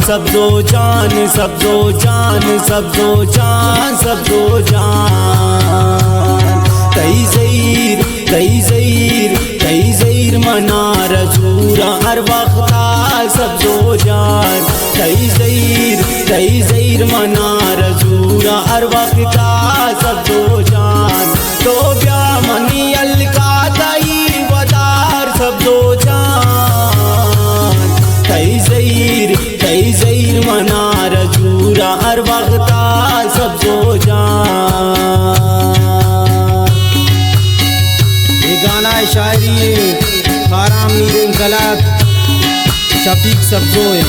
सब्जो जान सब्जो जान सब्जो जान सब्जो जान कई ज़हीर मना रसूरा हर वक्त सब्जो जान कई ज़हीर मना रसूरा हर वक्त सब्जो जान तो ब्या मनी अलका दई वदार सब्जो जान कई ज़हीर मना रसूरा हर वक्त सब्जो जान। ये गाना शायरी खाराम मीर इनकलाब शफीक सब्जो है।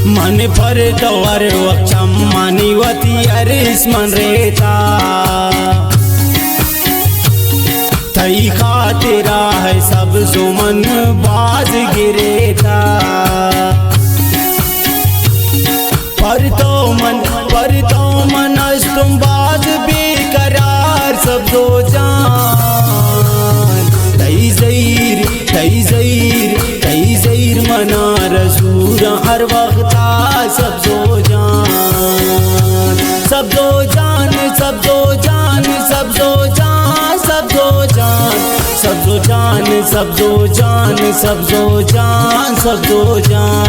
मन पर दवर वक्षम मानिवती अरिस मन रेता थई खातिरा है सब सुमन बाज गिरेता पर तो मन तुम बाज बेकरार सब्जो जान कई ज़हीर मना रसूरा हर वक्त सब्जो जान सब्जो जान सब्जो जान सब्जो जान सब्जो जान सब्जो जान सब्जो जान सब्जो जान सब्जो जान।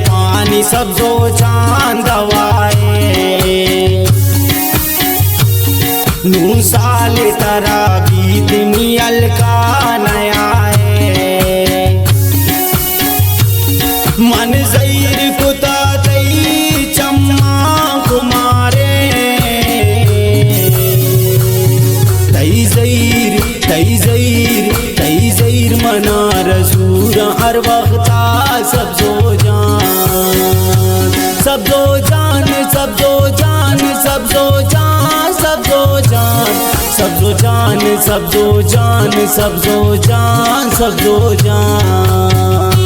पानी सब्जो जान दवाए नू साल तरा बीत मियल का नयाए मन ज़हीर कुता तई चम्मा कुमारे तई ज़हीर मना रसूरा हर वक्त सब्जो जान सब्जो जान सब्जो जान सब्जो जान सब्जो जान सब्जो जान सब्जो जान सब्जो जान सब्जो जान।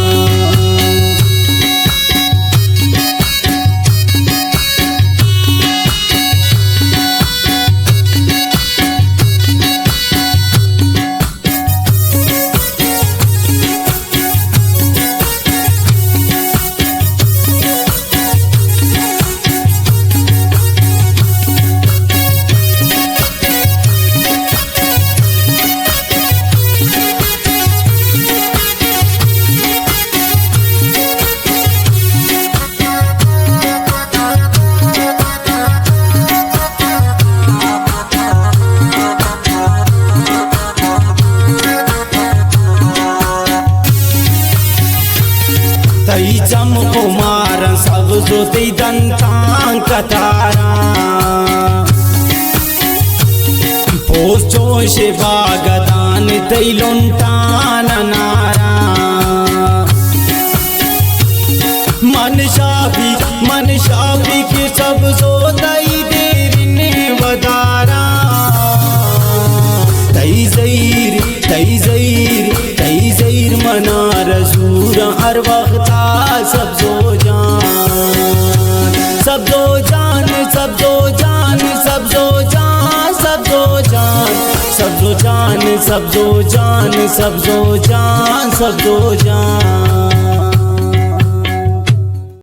तई चम कुमार सब जोती दंतां कतारा पोस जोश बागदान तई लुंटान नारा मन शाबी के सब जोतई देरिने वदारा तई ज़हीर मना रसूरा हर वक्त सब्जो जान सब्जो जान सब्जो जान जान सब्जो जान सब्जो जान सब्जो जान।